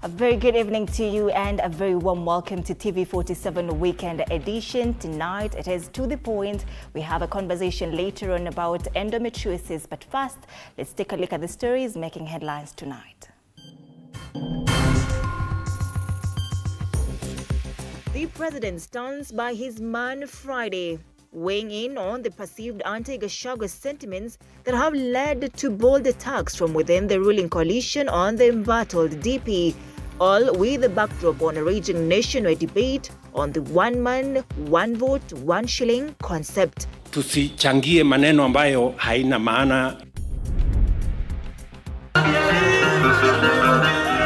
A very good evening to you and a very warm welcome to TV47 Weekend Edition. Tonight it is To The Point. We have a conversation later on about endometriosis, but first let's take a look at the stories making headlines tonight. The president stands by his man Friday, weighing in on the perceived anti-Gachagua sentiments that have led to bold attacks from within the ruling coalition on the embattled DP, all with the backdrop on a raging nationwide debate on the one man, one vote, one shilling concept. Tusichangie maneno ambayo haina maana.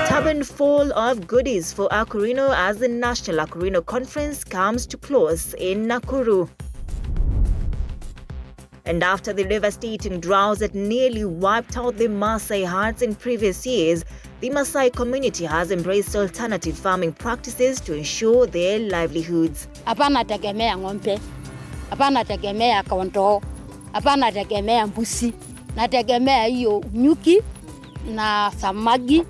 Turban full of goodies for Acarino as the National Acarino Conference comes to close in Nakuru. And after the devastating droughts that nearly wiped out the Masai herds in previous years, the Masai community has embraced alternative farming practices to ensure their livelihoods. Hapana tegemea ng'ombe, hapana tegemea kondoo, hapana tegemea mbuzi, nategemea hiyo nyuki na samaki.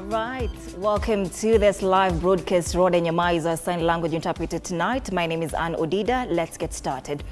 Right, welcome to this live broadcast. Rhoda Nyamai is our sign language interpreter tonight. My name is Ann Odida. Let's get started.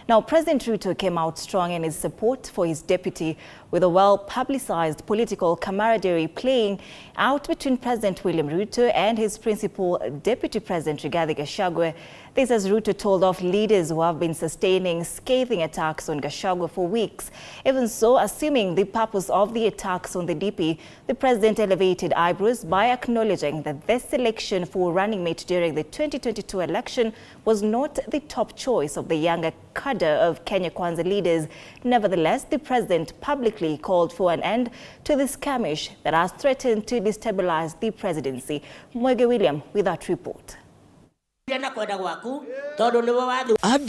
Now, President Ruto came out strong in his support for his deputy, with a well-publicized political camaraderie playing out between President William Ruto and his principal Deputy President Rigathi Gachagua. This as Ruto told off leaders who have been sustaining scathing attacks on Gachagua for weeks. Even so, assuming the purpose of the attacks on the DP, the president elevated eyebrows by acknowledging that this selection for running mate during the 2022 election was not the top choice of the younger cadre of Kenya Kwanza leaders. Nevertheless, the president publicly called for an end to the skirmish that has threatened to destabilize the presidency. Mwege William with that report. At the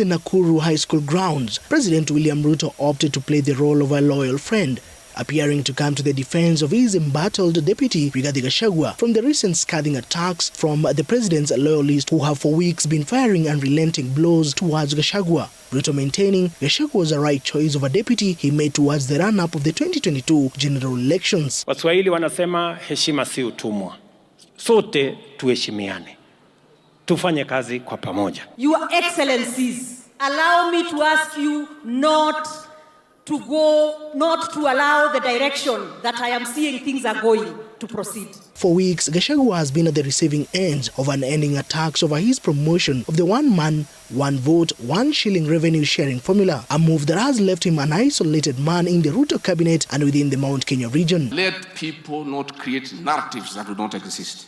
Nakuru High School grounds, President William Ruto opted to play the role of a loyal friend, appearing to come to the defense of his embattled deputy Rigathi Gachagua from the recent scathing attacks from the president's loyalists who have for weeks been firing unrelenting blows towards Gachagua. Ruto maintaining Gachagua was a right choice of a deputy he made towards the run-up of the 2022 general elections. Waswahili wanasema heshima si utumwa. Sote tuheshimiane. Tufanye kazi kwa pamoja. Your Excellencies, allow me to ask you not to allow the direction that I am seeing things are going to proceed. For weeks, Gachagua has been at the receiving end of unending attacks over his promotion of the one man, one vote, one shilling revenue sharing formula, a move that has left him an isolated man in the Ruto cabinet and within the Mount Kenya region. Let people not create narratives that do not exist.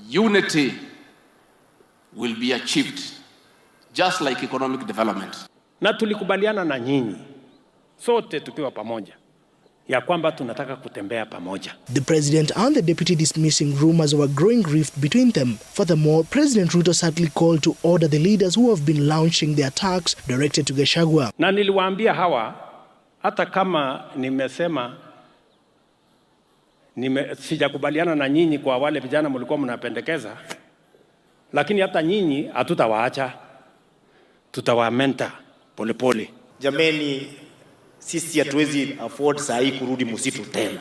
Unity will be achieved, just like economic development. Na tulikubaliana na nyinyi sote tukiwa pamoja ya kwamba tunataka kutembea pamoja. The president and the deputy dismissing rumors of a growing rift between them. Furthermore, President Ruto certainly called to order the leaders who have been launching the attacks directed to Gachagua. Na niliwaambia hawa, hata kama nimesema sijakubaliana na nyinyi kwa wale vijana mlikuwa mnapendekeza, lakini hata nyinyi hatutawaacha, tutawamenta polepole. Jameni, sisi hatuwezi afford saa hii kurudi msitu tena.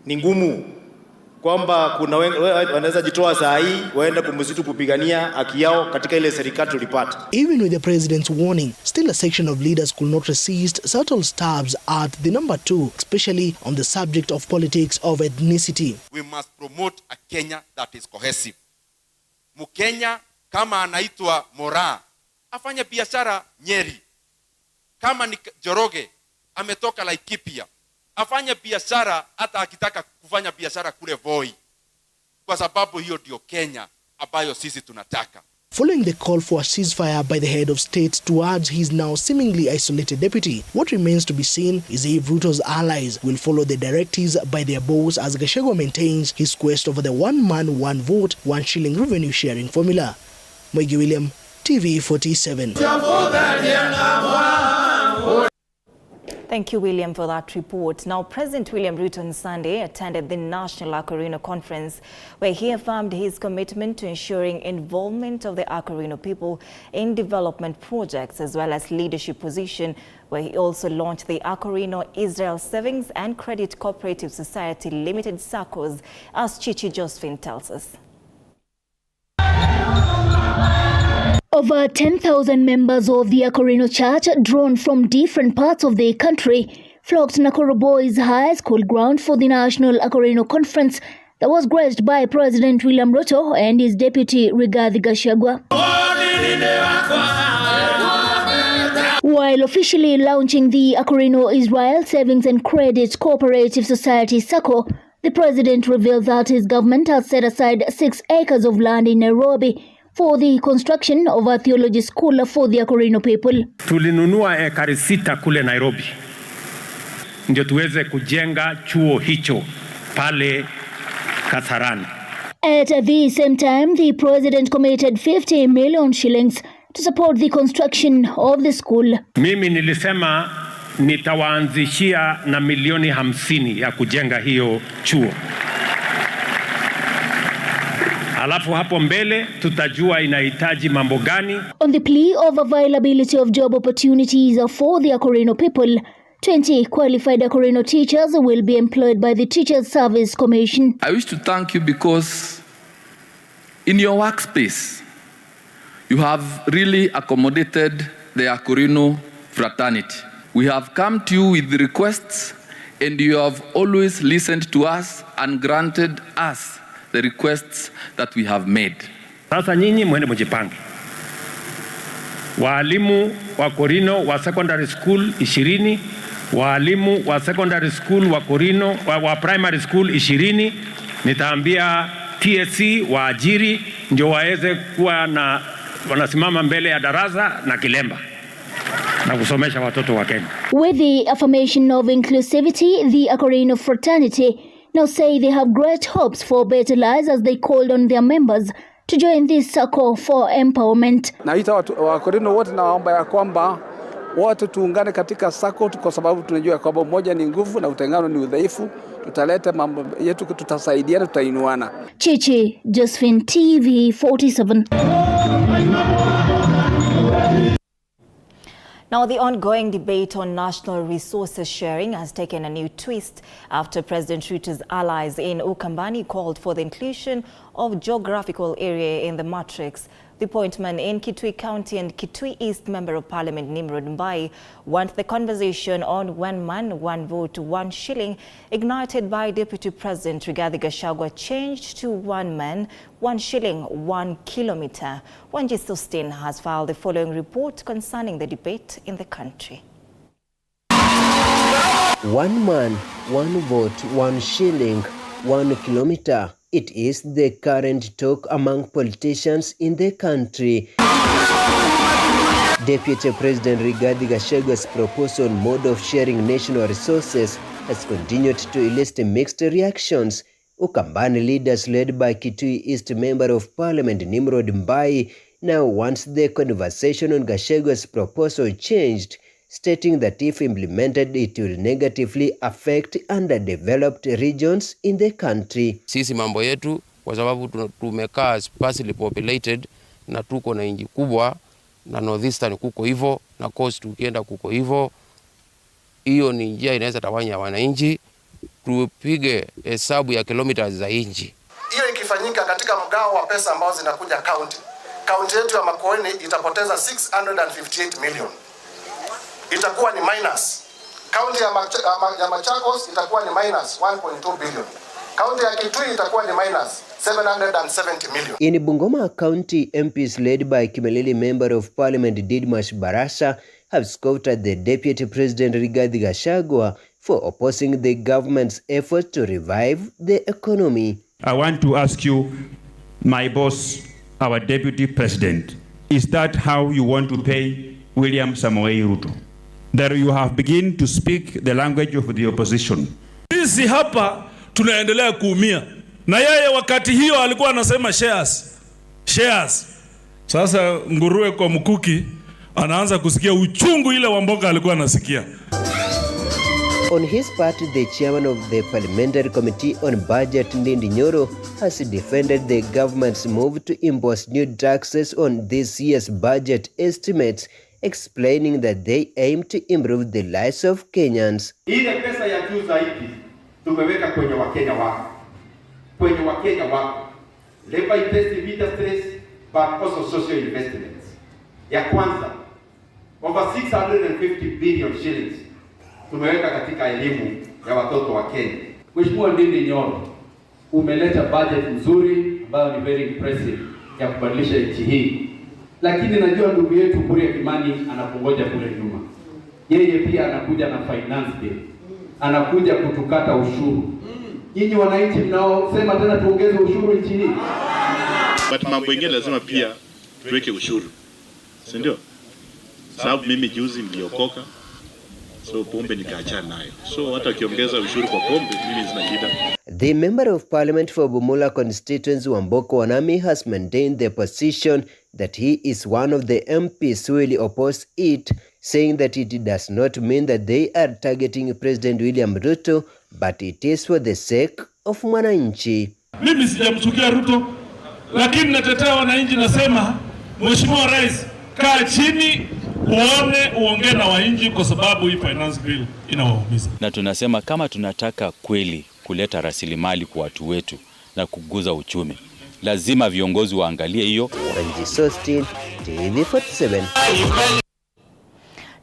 Ni ngumu kwamba kuna wanaweza jitoa saa hii waenda kumsitu kupigania haki yao katika ile serikali tulipata. Even with the president's warning, still a section of leaders could not resist subtle stabs at the number two, especially on the subject of politics of ethnicity. We must promote a Kenya that is cohesive. Mkenya kama anaitwa Mora afanye biashara Nyeri. Kama ni Joroge ametoka Laikipia afanye biashara hata akitaka kufanya biashara kule Voi, kwa sababu hiyo ndio Kenya ambayo sisi tunataka. Following the call for a ceasefire by the head of state towards his now seemingly isolated deputy, what remains to be seen is if Ruto's allies will follow the directives by their boss as Gachagua maintains his quest over the one man, one vote, one shilling revenue sharing formula. Mwege William, TV47. Thank you, William, for that report. Now, President William Ruto on Sunday attended the National Acarino Conference, where he affirmed his commitment to ensuring involvement of the Acarino people in development projects as well as leadership position, where he also launched the Acarino Israel Savings and Credit Cooperative Society Limited SACCOs, as Chichi Josephine tells us. Over 10,000 members of the Acarino Church, drawn from different parts of the country, flocked to Nakuru Boys High School ground for the National Acarino Conference that was graced by President William Ruto and his deputy Rigathi Gachagua. While officially launching the Acarino Israel Savings and Credit Cooperative Society SACCO, the president revealed that his government has set aside 6 acres of land in Nairobi for the construction of a theology school for the Acarino people. Tulinunua ekari 6 kule Nairobi ndio tuweze kujenga chuo hicho pale Kasarani. At the same time, the president committed 50 million shillings to support the construction of the school. Mimi nilisema nitawaanzishia na milioni 50 ya kujenga hiyo chuo. Alafu hapo mbele tutajua inahitaji mambo gani. On the plea of availability of job opportunities for the Acarino people, 20 qualified Acarino teachers will be employed by the Teachers Service Commission. I wish to thank you because in your workspace, you have really accommodated the Acarino fraternity. We have come to you with requests and you have always listened to us and granted us the requests that we have made. Sasa nyinyi mwende mjipange. Walimu wa Acarino wa secondary school 20, walimu wa secondary school wa Acarino wa primary school 20, nitaambia TSC waajiri ndio waweze kuwa na wanasimama mbele ya darasa na kilemba na kusomesha watoto wa Kenya. With the affirmation of inclusivity, the Acarino fraternity now say they have great hopes for better lives as they called on their members to join this circle for empowerment. Naita wa Acarino wote naomba ya kwamba wote tuungane katika circle kwa sababu tunajua kwamba umoja ni nguvu na utengano ni udhaifu. Tutaleta mambo yetu, tutasaidiana, tutainuana. Chichi Josephine, TV47. Now, the ongoing debate on national resources sharing has taken a new twist after President Ruto's allies in Ukambani called for the inclusion of geographical area in the matrix. The appointment in Kitui County and Kitui East Member of Parliament Nimrod Mbai want the conversation on one man, one vote, one shilling, ignited by Deputy President Rigathi Gachagua, changed to one man, one shilling, 1 kilometer. Wanji Sustain has filed the following report concerning the debate in the country. One man, one vote, 1 shilling, 1 kilometer. It is the current talk among politicians in the country. Deputy President Rigathi Gachagua's proposal mode of sharing national resources has continued to elicit mixed reactions. Ukambani leaders led by Kitui East Member of Parliament Nimrod Mbai now wants the conversation on Gachagua's proposal changed, stating that if implemented, it will negatively affect underdeveloped regions in the country. Sisi mambo yetu kwa sababu tumekaa sparsely populated na tuko na inji kubwa na northeastern kuko hivyo na coast ukienda kuko hivyo. Hiyo ni njia inaweza tawanya wananchi, tupige hesabu ya kilometers za inchi. Hiyo ikifanyika katika mgao wa pesa ambazo zinakuja county yetu ya Makueni itapoteza 658 million. Itakuwa ni minus. Kaunti ya Machakos itakuwa ni minus 1.2 billion. Kaunti ya Kitui itakuwa ni minus 770 million. In Bungoma County, MPs led by Kimelili Member of Parliament Didmas Barasa have scoffed at the Deputy President Rigathi Gachagua for opposing the government's effort to revive the economy. I want to ask you, my boss, our Deputy President, is that how you want to pay William Samoei Ruto? That you have begun to speak the language of the opposition. Sisi hapa tunaendelea kuumia. Na yeye wakati hiyo alikuwa anasema shares. Sasa nguruwe kwa mkuki anaanza kusikia uchungu ile wa mboga alikuwa anasikia. On his part, the chairman of the Parliamentary Committee on Budget, Ndindi Nyoro, has defended the government's move to impose new taxes on this year's budget estimates, explaining that they aim to improve the lives of Kenyans. Ile pesa ya juu zaidi tumeweka kwenye Wakenya wako. Labor intensive industries, but also social investments. Ya kwanza, over 650 billion shillings tumeweka katika elimu ya watoto wa Kenya. Mheshimiwa Ndindi Nyoro, umeleta budget nzuri ambayo ni very impressive ya kubadilisha nchi hii. Lakini najua ndugu yetu Kuria Kimani anakungoja kule nyuma. Yeye pia anakuja na finance bill. Anakuja kutukata ushuru. Nyinyi wananchi mnaosema tena tuongeze ushuru nchi hii. But mambo mengine lazima pia tuweke ushuru. Si ndio? Sababu mimi juzi niliokoka. So pombe nikaachana nayo. So hata kiongeza ushuru kwa pombe mimi sina shida. The Member of Parliament for Bumula constituency Wamboko Wanami has maintained the position that he is one of the MPs who will oppose it, saying that it does not mean that they are targeting President William Ruto, but it is for the sake of mwananchi. Mimi sijamchukia Ruto, lakini natetea wananchi, nasema Mheshimiwa Rais, kaa chini uongee na wananchi kwa sababu hii finance bill inawaumiza. Na tunasema kama tunataka kweli kuleta rasilimali kwa watu wetu na kuguza uchumi, lazima viongozi waangalie hiyo. TV47.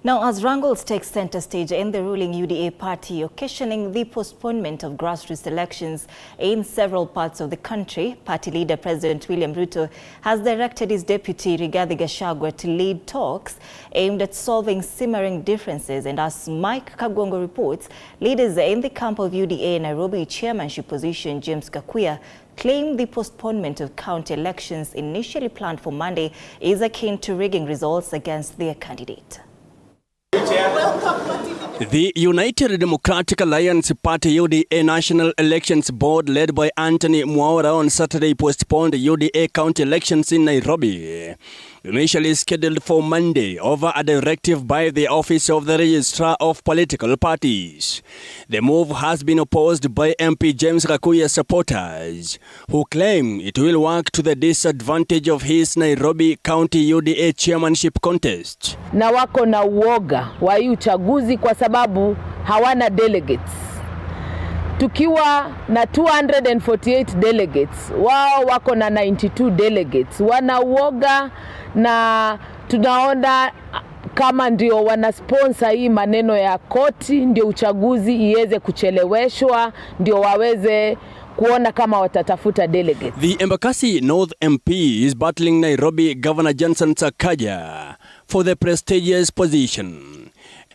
Now, as wrangles take center stage in the ruling UDA party, occasioning the postponement of grassroots elections in several parts of the country, party leader President William Ruto has directed his deputy Rigathi Gachagua to lead talks aimed at solving simmering differences. And as Mike Kagwongo reports, leaders in the camp of UDA Nairobi chairmanship position, James Gakuya, claim the postponement of county elections initially planned for Monday is akin to rigging results against their candidate. The United Democratic Alliance Party UDA National Elections Board, led by Anthony Mwaura, on Saturday postponed UDA county elections in Nairobi, initially scheduled for Monday, over a directive by the Office of the Registrar of Political Parties. The move has been opposed by MP James Gakuya's supporters, who claim it will work to the disadvantage of his Nairobi County UDA chairmanship contest. Na wako na uoga wa hii uchaguzi kwa sababu hawana delegates. Tukiwa na 248 delegates, wao wako na 92 delegates. Wana uoga na tunaona kama ndio wana sponsor hii maneno ya koti, ndio uchaguzi iweze kucheleweshwa, ndio waweze kuona kama watatafuta delegates. The Embakasi North MP is battling Nairobi Governor Johnson Sakaja for the prestigious position.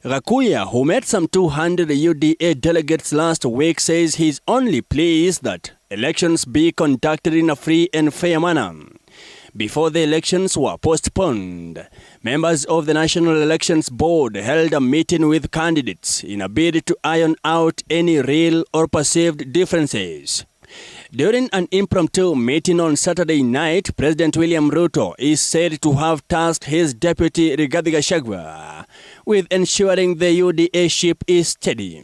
Gakuya, who met some 200 UDA delegates last week, says his only plea is that elections be conducted in a free and fair manner. Before the elections were postponed, members of the National Elections Board held a meeting with candidates in a bid to iron out any real or perceived differences. During an impromptu meeting on Saturday night, President William Ruto is said to have tasked his deputy Rigathi Gachagua with ensuring the UDA ship is steady.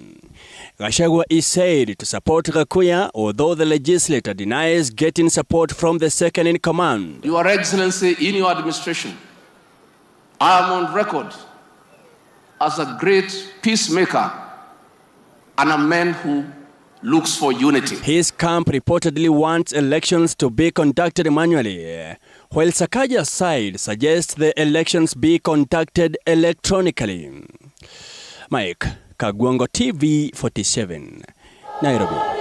Gachagua is said to support Gakuya, although the legislator denies getting support from the second in command. Your Excellency, in your administration, I am on record as a great peacemaker and a man who looks for unity. His camp reportedly wants elections to be conducted manually, while Sakaja's side suggests the elections be conducted electronically. Mike Kagwongo, TV47, Nairobi.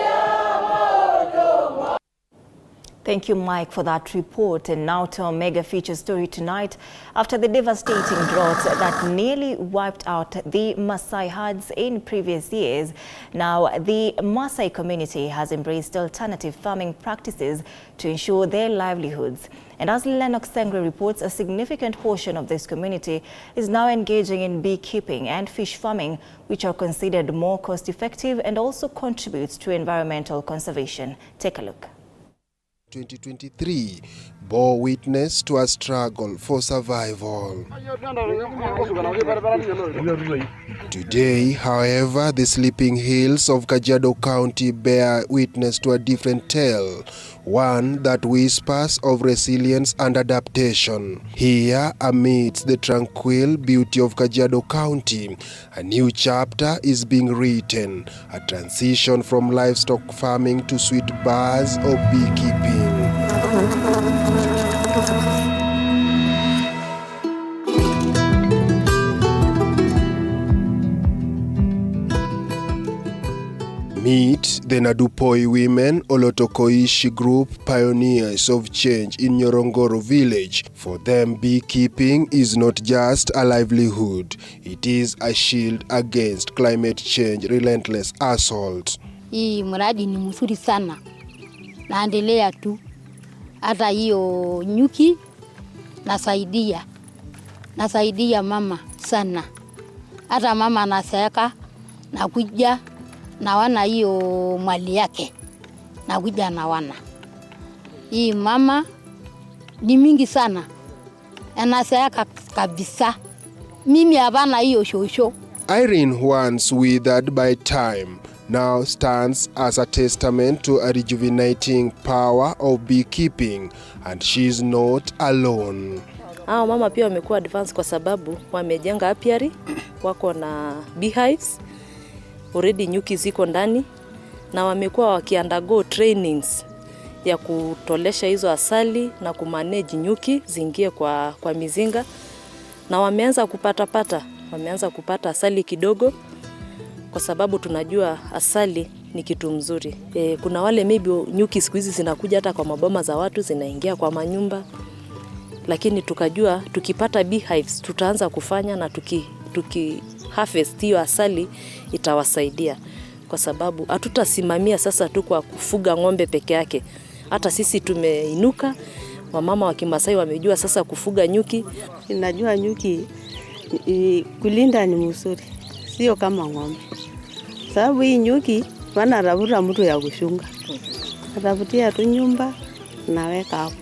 Thank you, Mike, for that report. And now to our mega feature story tonight. After the devastating drought that nearly wiped out the Masai herds in previous years, now the Masai community has embraced alternative farming practices to ensure their livelihoods. And as Lennox Sengre reports, a significant portion of this community is now engaging in beekeeping and fish farming, which are considered more cost-effective and also contributes to environmental conservation. Take a look. 2023 bore witness to a struggle for survival. Today, however, the sleeping hills of Kajiado County bear witness to a different tale, one that whispers of resilience and adaptation. Here, amidst the tranquil beauty of Kajiado County, a new chapter is being written, a transition from livestock farming to sweet buzz of beekeeping. Meet the Nadupoi women Olotokoishi group, pioneers of change in Nyorongoro village. For them, beekeeping is not just a livelihood, it is a shield against climate change relentless assault. Hii mradi ni mzuri sana. Naendelea tu. Hata hiyo nyuki nasaidia mama sana. Hata mama anaseeka na kuja na wana hiyo mali yake na kuja na wana. Hii mama ni mingi sana. Anaseeka kabisa. Mimi hapana hiyo shosho. Irene, once withered by time, now stands as a testament to a rejuvenating power of beekeeping, and she's not alone. Hao mama pia wamekuwa advance kwa sababu wamejenga apiary, wako na beehives, already nyuki ziko ndani, na wamekuwa wakiundergo trainings ya kutolesha hizo asali na kumanage nyuki zingie kwa mizinga, na wameanza kupata asali kidogo, kwa sababu tunajua asali ni kitu mzuri. Kuna wale maybe nyuki siku hizi zinakuja hata kwa maboma za watu, zinaingia kwa manyumba, lakini tukajua tukipata beehives tutaanza kufanya, na tuki harvest hiyo asali itawasaidia, kwa sababu hatutasimamia sasa tu kwa kufuga ng'ombe peke yake. Hata sisi tumeinuka, wamama wa Kimasai wamejua sasa kufuga nyuki. Ninajua nyuki kulinda ni mzuri, sio kama ng'ombe. Sababu hii nyuki wanatafuta mtu ya kushunga. Atafutia tu nyumba naweka hapo.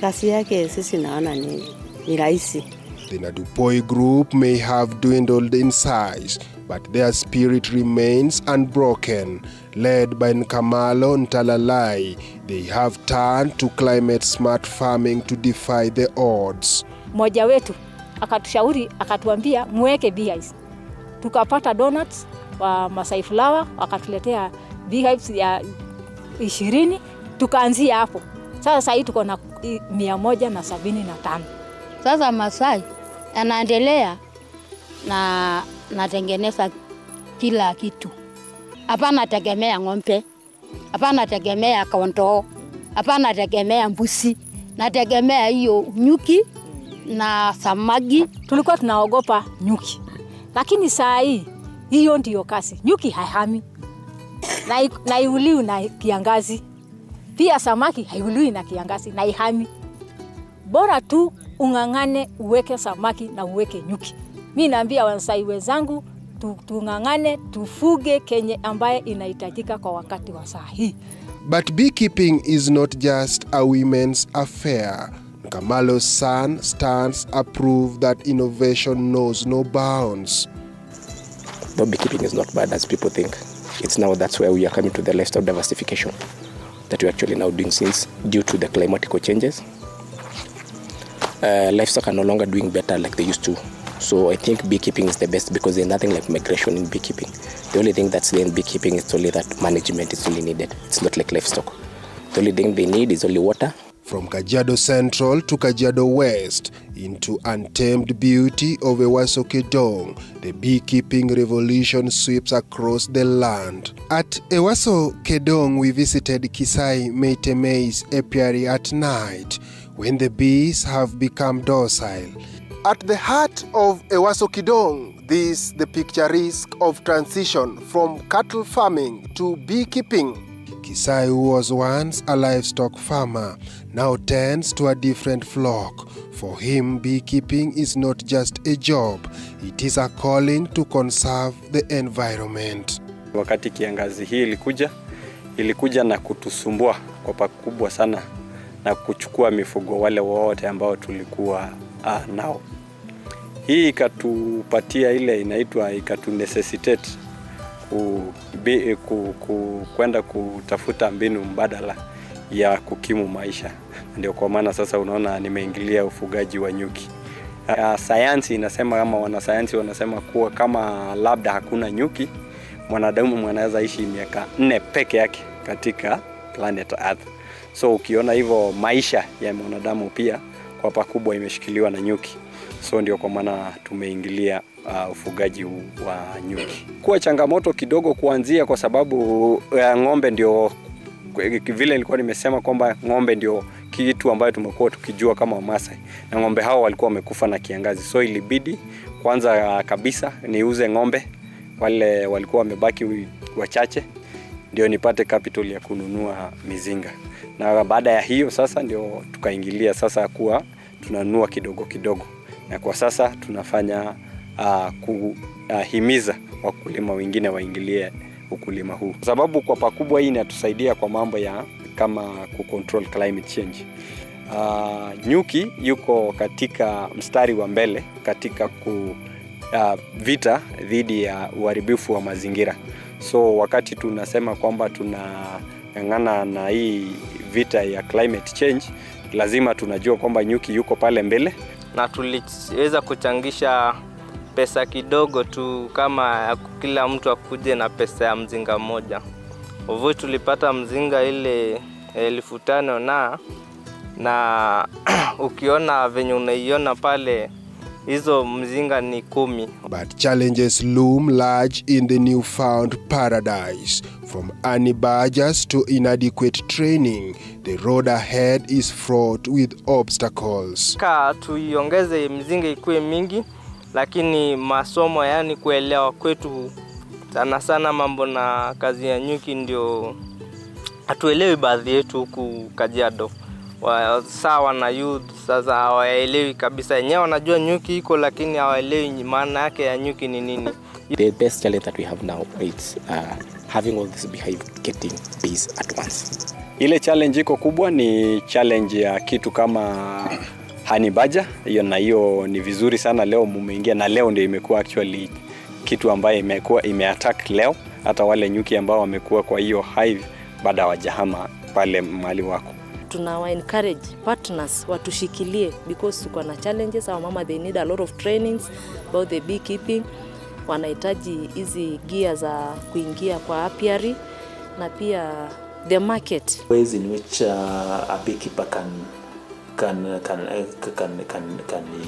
Kazi yake sisi naona ni rahisi. The Nadupoi group may have dwindled in size, but their spirit remains unbroken. Led by Nkamalo Ntalalai, they have turned to climate-smart farming to defy the odds. Mmoja wetu akatushauri, akatuambia muweke beehives. Tukapata donuts wa Masai flower, wakatuletea beehives ya 20, tukaanzia hapo. Sasa hii tuko na 175. Sasa Masai anaendelea na natengeneza kila kitu. Hapana tegemea ng'ombe, hapana tegemea kondoo, hapana tegemea mbuzi, nategemea hiyo nyuki na samaki. Tulikuwa tunaogopa nyuki, lakini saa hii hiyo ndio kazi. Nyuki haihami na iuliwi na kiangazi, pia samaki haiuliwi na kiangazi na ihami. Bora tu ungangane uweke samaki na uweke nyuki. Mimi naambia Wamasai wenzangu tungangane tufuge kenye ambaye inahitajika kwa wakati wa saa hii. But beekeeping is not just a women's affair. Nkamalo's son stands a proof that innovation knows no bounds. Though beekeeping is not bad as people think, it's now that's where we are coming to the livestock diversification that we're actually now doing since due to the climatical changes. Livestock are no longer doing better like they used to. So I think beekeeping is the best because there's nothing like migration in beekeeping. The only thing that's there in beekeeping is only that management is only needed. It's not like livestock. The only thing they need is only water. From Kajiado Central to Kajiado West, into untamed beauty of Ewaso Kedong, the beekeeping revolution sweeps across the land. At Ewaso Kedong, we visited Kisai Meiteme's apiary at night, when the bees have become docile. At the heart of Ewaso Kedong, this the picturesque of transition from cattle farming to beekeeping. Kisai, who was once a livestock farmer, now tends to a different flock. For him, beekeeping is not just a job, it is a calling to conserve the environment. Wakati kiangazi hii ilikuja, ilikuja na kutusumbua kwa pakubwa sana na kuchukua mifugo wale wote ambao tulikuwa nao. Hii ikatupatia ile inaitwa necessitate kwenda kutafuta mbinu mbadala ya kukimu maisha. Ndio kwa maana sasa unaona nimeingilia ufugaji wa nyuki. Sayansi inasema, kama wanasayansi wanasema kuwa kama labda hakuna nyuki, mwanadamu anaweza ishi miaka 4 peke yake katika planet Earth. So ukiona hivyo maisha ya mwanadamu pia kwa pakubwa imeshikiliwa na nyuki. So ndio kwa maana tumeingilia ufugaji wa nyuki. Kwa changamoto kidogo kuanzia kwa sababu ng'ombe ndio, vile nilikuwa nimesema kwamba ng'ombe ndio kitu ambayo tumekuwa tukijua kama Masai, na ng'ombe hao walikuwa wamekufa na kiangazi. So ilibidi kwanza kabisa niuze ng'ombe wale walikuwa wamebaki wachache ndio nipate capital ya kununua mizinga. Na baada ya hiyo sasa ndio tukaingilia sasa kuwa tunanunua kidogo kidogo, na kwa sasa tunafanya kuhimiza wakulima wengine waingilie ukulima huu, kwa sababu kwa pakubwa hii inatusaidia kwa mambo ya kama kucontrol climate change. Nyuki yuko katika mstari wa mbele katika vita dhidi ya uharibifu wa mazingira. So wakati tunasema kwamba tunang'ang'ana na hii vita ya climate change, lazima tunajua kwamba nyuki yuko pale mbele, na tuliweza kuchangisha pesa kidogo tu, kama kila mtu akuje na pesa ya mzinga mmoja. Hivyo tulipata mzinga ile 1500 na ukiona venye unaiona pale, hizo mzinga ni 10. But challenges loom large in the newfound paradise. From honey badgers to inadequate training, the road ahead is fraught with obstacles. Tuiongeze mzinga ikuwe mingi, lakini masomo, yani kuelewa kwetu sana sana mambo na kazi ya nyuki ndio hatuelewi baadhi yetu huku Kajiado. Sawa na youth sasa hawaelewi kabisa. Wenyewe wanajua nyuki iko, lakini hawaelewi maana yake ya nyuki ni nini. The best challenge that we have now is having all this beehive getting bees at once. Ile challenge iko kubwa ni challenge ya kitu kama honey badger. Hiyo na hiyo ni vizuri sana leo mumeingia, na leo ndio imekuwa actually kitu ambaye imekuwa imeattack leo hata wale nyuki ambao wamekuwa kwa hiyo hive baada hawajahama pale mahali wako. Tunawa encourage partners watushikilie, because tuko na challenges. Our mama, they need a lot of trainings about the beekeeping. Wanahitaji hizi gear za kuingia kwa apiary, na pia the market. Ways in which a beekeeper can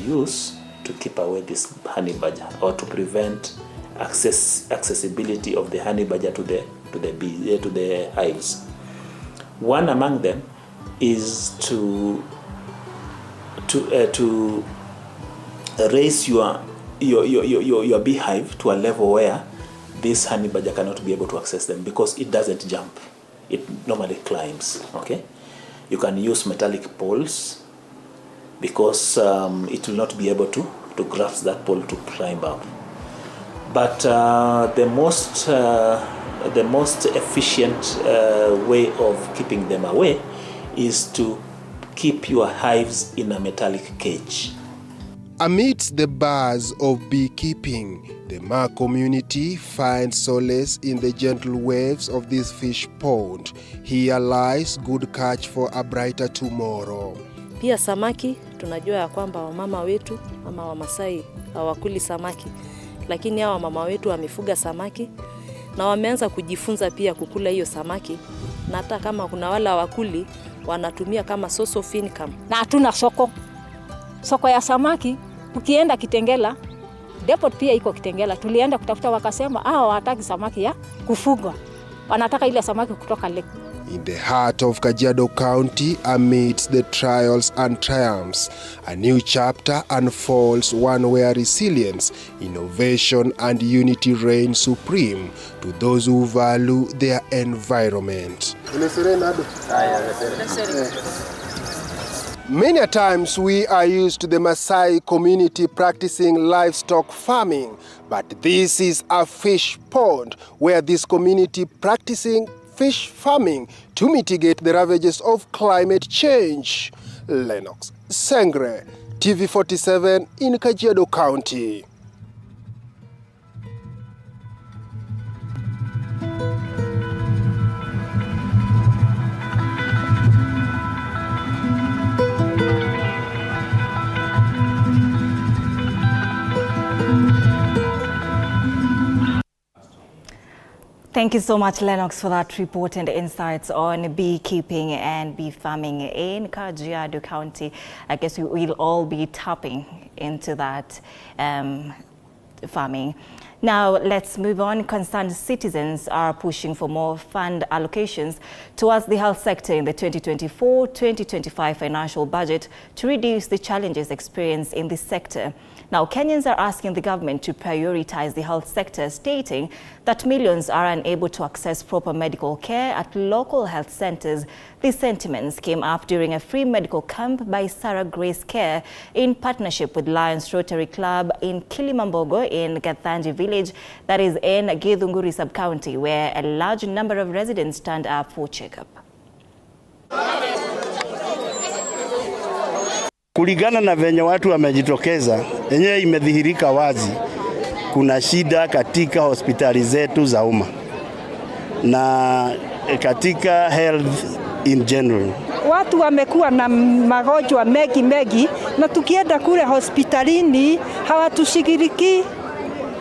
use to keep away this honey badger, or to prevent accessibility of the honey badger to the hives. One among them is to raise your beehive to a level where this honey badger cannot be able to access them, because it doesn't jump, it normally climbs. Okay, you can use metallic poles, because it will not be able to grasp that pole to climb up. But the most efficient way of keeping them away is to keep your hives in a metallic cage. Amidst the buzz of beekeeping, the Ma community finds solace in the gentle waves of this fish pond. Here lies good catch for a brighter tomorrow. Pia samaki, tunajua ya kwamba wamama wetu ama wa Masai hawakuli samaki, lakini hawa mama wetu wamefuga samaki na wameanza kujifunza pia kukula hiyo samaki, na hata kama kuna wala wakuli wanatumia kama source of income. Na hatuna soko ya samaki. Ukienda Kitengela, depot pia iko Kitengela, tulienda kutafuta, wakasema hawataki samaki ya kufugwa, wanataka ile samaki kutoka lake. In the heart of Kajiado County, amidst the trials and triumphs, a new chapter unfolds, one where resilience, innovation and unity reign supreme to those who value their environment. Many a times we are used to the Masai community practicing livestock farming, but this is a fish pond where this community practicing fish farming to mitigate the ravages of climate change. Lennox Sengre, TV47 in Kajiado County. Thank you so much, Lennox, for that report and insights on beekeeping and bee farming in Kajiado County. I guess we will all be tapping into that farming. Now, let's move on. Concerned citizens are pushing for more fund allocations towards the health sector in the 2024-2025 financial budget to reduce the challenges experienced in this sector. Now, Kenyans are asking the government to prioritize the health sector, stating that millions are unable to access proper medical care at local health centers. These sentiments came up during a free medical camp by Sarah Grace Care in partnership with Lions Rotary Club in Kilimambogo in Gathanji village, that is in Githunguri sub-county, where a large number of residents turned up for checkup. Kulingana na venye watu wamejitokeza, yenyewe imedhihirika wazi kuna shida katika hospitali zetu za umma na katika health in general. Watu wamekuwa na magonjwa mengi na tukienda kule hospitalini hawatushiriki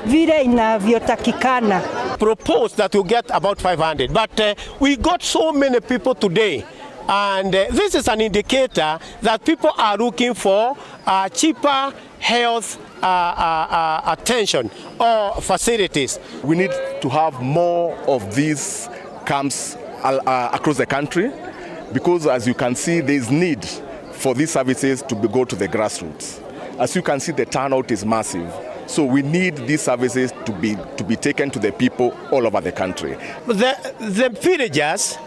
vile inavyotakikana. Proposed that we get about 500, but we got so many people today. And this is an indicator that people are looking for cheaper health attention or facilities. We need to have more of these camps across the country, because as you can see, there is need for these services to go to the grassroots. As you can see, the turnout is massive. So we need these services to be taken to the people all over the country. The villagers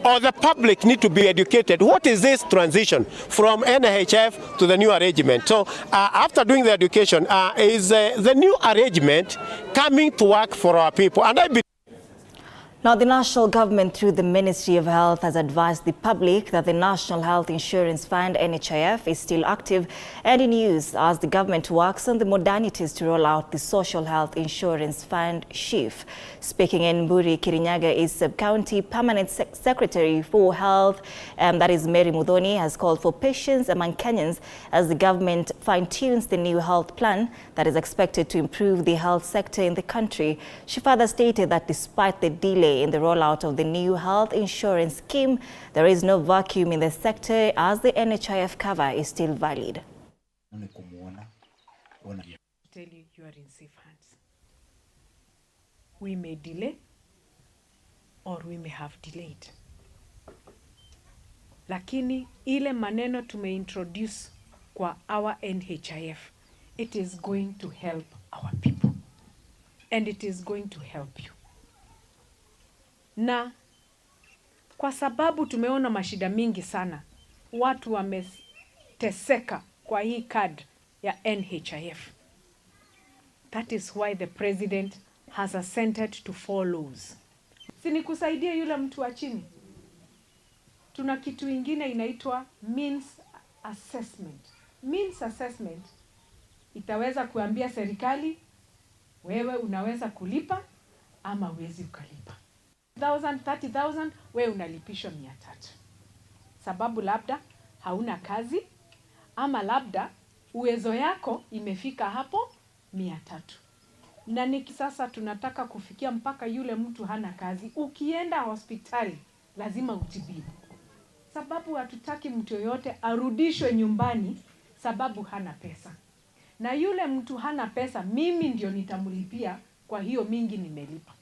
or the public need to be educated. What is this transition from NHF to the new arrangement? So after doing the education, is the new arrangement coming to work for our people? And I believe now, the national government, through the Ministry of Health, has advised the public that the National Health Insurance Fund, NHIF, is still active and in use as the government works on the modalities to roll out the Social Health Insurance Fund, SHIF. Speaking in Mburi, Kirinyaga is Sub-County Permanent Secretary for Health, that is Mary Mudhoni, has called for patience among Kenyans as the government fine-tunes the new health plan that is expected to improve the health sector in the country. She further stated that despite the delay in the rollout of the new health insurance scheme, there is no vacuum in the sector as the NHIF cover is still valid. Tell you, you are in safe hands. We may delay or we may have delayed. Lakini ile maneno tumeintroduce kwa our NHIF, it is going to help our people and it is going to help you. Na kwa sababu tumeona mashida mingi sana, watu wameteseka kwa hii card ya NHIF. That is why the president has assented to 4 laws. Sini kusaidia yule mtu wa chini. Tuna kitu ingine inaitwa means assessment. Means assessment itaweza kuambia serikali wewe unaweza kulipa ama huwezi ukalipa. 30,000 wewe unalipishwa 300. Sababu labda hauna kazi ama labda uwezo yako imefika hapo 300. Na niki sasa tunataka kufikia mpaka yule mtu hana kazi. Ukienda hospitali lazima utibiwe. Sababu hatutaki mtu yoyote arudishwe nyumbani sababu hana pesa. Na yule mtu hana pesa, mimi ndio nitamlipia, kwa hiyo mingi nimelipa.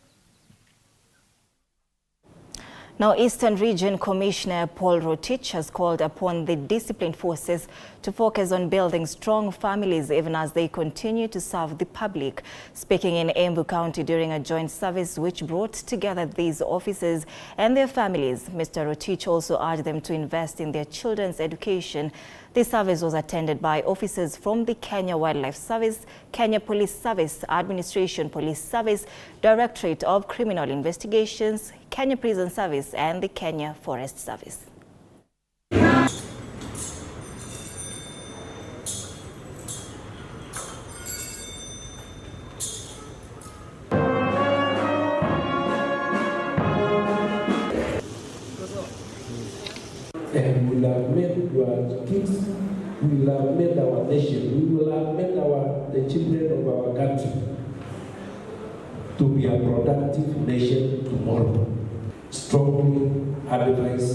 Now, Eastern Region Commissioner Paul Rotich has called upon the disciplined forces to focus on building strong families even as they continue to serve the public. Speaking in Embu County during a joint service which brought together these officers and their families, Mr. Rotich also urged them to invest in their children's education. This service was attended by officers from the Kenya Wildlife Service, Kenya Police Service, Administration Police Service, Directorate of Criminal Investigations, Kenya Prison Service, and the Kenya Forest Service. And we will have made your kids, we will have made our nation, we will have made the children of our country to be a productive nation tomorrow. Strongly advise